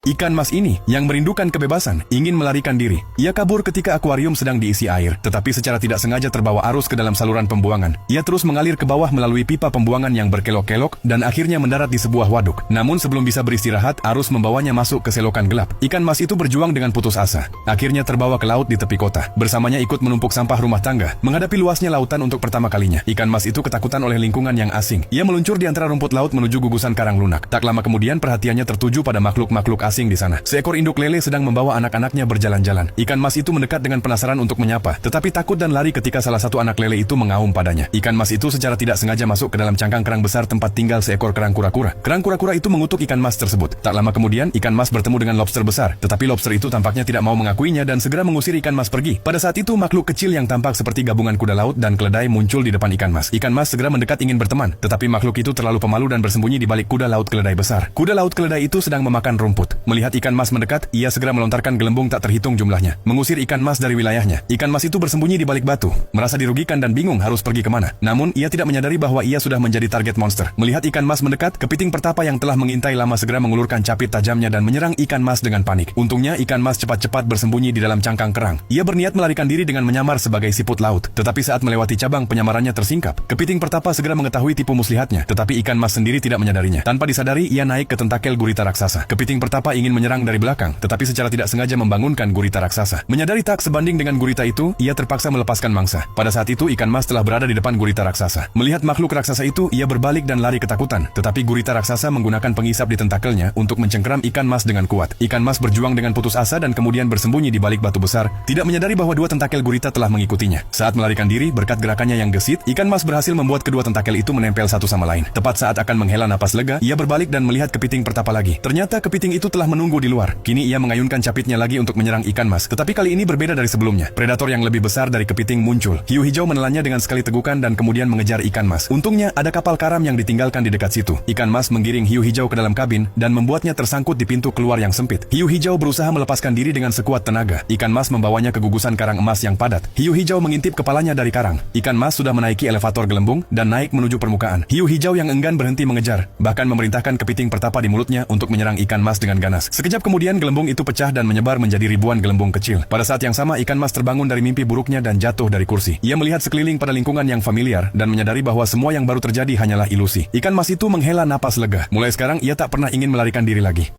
Ikan mas ini, yang merindukan kebebasan, ingin melarikan diri. Ia kabur ketika akuarium sedang diisi air, tetapi secara tidak sengaja terbawa arus ke dalam saluran pembuangan. Ia terus mengalir ke bawah melalui pipa pembuangan yang berkelok-kelok, dan akhirnya mendarat di sebuah waduk. Namun sebelum bisa beristirahat, arus membawanya masuk ke selokan gelap. Ikan mas itu berjuang dengan putus asa. Akhirnya terbawa ke laut di tepi kota. Bersamanya ikut menumpuk sampah rumah tangga, menghadapi luasnya lautan untuk pertama kalinya. Ikan mas itu ketakutan oleh lingkungan yang asing. Ia meluncur di antara rumput laut menuju gugusan karang lunak. Tak lama kemudian perhatiannya tertuju pada makhluk-makhluk asing di sana. Seekor induk lele sedang membawa anak-anaknya berjalan-jalan. Ikan mas itu mendekat dengan penasaran untuk menyapa, tetapi takut dan lari ketika salah satu anak lele itu mengaum padanya. Ikan mas itu secara tidak sengaja masuk ke dalam cangkang kerang besar tempat tinggal seekor kerang kura-kura. Kerang kura-kura itu mengutuk ikan mas tersebut. Tak lama kemudian, ikan mas bertemu dengan lobster besar, tetapi lobster itu tampaknya tidak mau mengakuinya dan segera mengusir ikan mas pergi. Pada saat itu, makhluk kecil yang tampak seperti gabungan kuda laut dan keledai muncul di depan ikan mas. Ikan mas segera mendekat ingin berteman, tetapi makhluk itu terlalu pemalu dan bersembunyi di balik kuda laut keledai besar. Kuda laut keledai itu sedang memakan rumput. Melihat ikan mas mendekat, ia segera melontarkan gelembung tak terhitung jumlahnya, mengusir ikan mas dari wilayahnya. Ikan mas itu bersembunyi di balik batu, merasa dirugikan dan bingung harus pergi kemana. Namun, ia tidak menyadari bahwa ia sudah menjadi target monster. Melihat ikan mas mendekat, kepiting pertapa yang telah mengintai lama segera mengulurkan capit tajamnya dan menyerang ikan mas dengan panik. Untungnya, ikan mas cepat-cepat bersembunyi di dalam cangkang kerang. Ia berniat melarikan diri dengan menyamar sebagai siput laut, tetapi saat melewati cabang, penyamarannya tersingkap. Kepiting pertapa segera mengetahui tipu muslihatnya, tetapi ikan mas sendiri tidak menyadarinya. Tanpa disadari, ia naik ke tentakel gurita raksasa. Kepiting pertapa ingin menyerang dari belakang, tetapi secara tidak sengaja membangunkan gurita raksasa. Menyadari tak sebanding dengan gurita itu, ia terpaksa melepaskan mangsa. Pada saat itu, ikan mas telah berada di depan gurita raksasa. Melihat makhluk raksasa itu, ia berbalik dan lari ketakutan. Tetapi gurita raksasa menggunakan pengisap di tentakelnya untuk mencengkeram ikan mas dengan kuat. Ikan mas berjuang dengan putus asa dan kemudian bersembunyi di balik batu besar, tidak menyadari bahwa dua tentakel gurita telah mengikutinya. Saat melarikan diri, berkat gerakannya yang gesit, ikan mas berhasil membuat kedua tentakel itu menempel satu sama lain. Tepat saat akan menghela napas lega, ia berbalik dan melihat kepiting pertapa lagi. Ternyata kepiting itu telah menunggu di luar. Kini ia mengayunkan capitnya lagi untuk menyerang ikan mas, tetapi kali ini berbeda dari sebelumnya. Predator yang lebih besar dari kepiting muncul. Hiu hijau menelannya dengan sekali tegukan dan kemudian mengejar ikan mas. Untungnya ada kapal karam yang ditinggalkan di dekat situ. Ikan mas menggiring hiu hijau ke dalam kabin dan membuatnya tersangkut di pintu keluar yang sempit. Hiu hijau berusaha melepaskan diri dengan sekuat tenaga. Ikan mas membawanya ke gugusan karang emas yang padat. Hiu hijau mengintip kepalanya dari karang. Ikan mas sudah menaiki elevator gelembung dan naik menuju permukaan. Hiu hijau yang enggan berhenti mengejar, bahkan memerintahkan kepiting pertapa di mulutnya untuk menyerang ikan mas dengan ganas. Sekejap kemudian gelembung itu pecah dan menyebar menjadi ribuan gelembung kecil. Pada saat yang sama, ikan mas terbangun dari mimpi buruknya dan jatuh dari kursi. Ia melihat sekeliling pada lingkungan yang familiar dan menyadari bahwa semua yang baru terjadi hanyalah ilusi. Ikan mas itu menghela napas lega. Mulai sekarang ia tak pernah ingin melarikan diri lagi.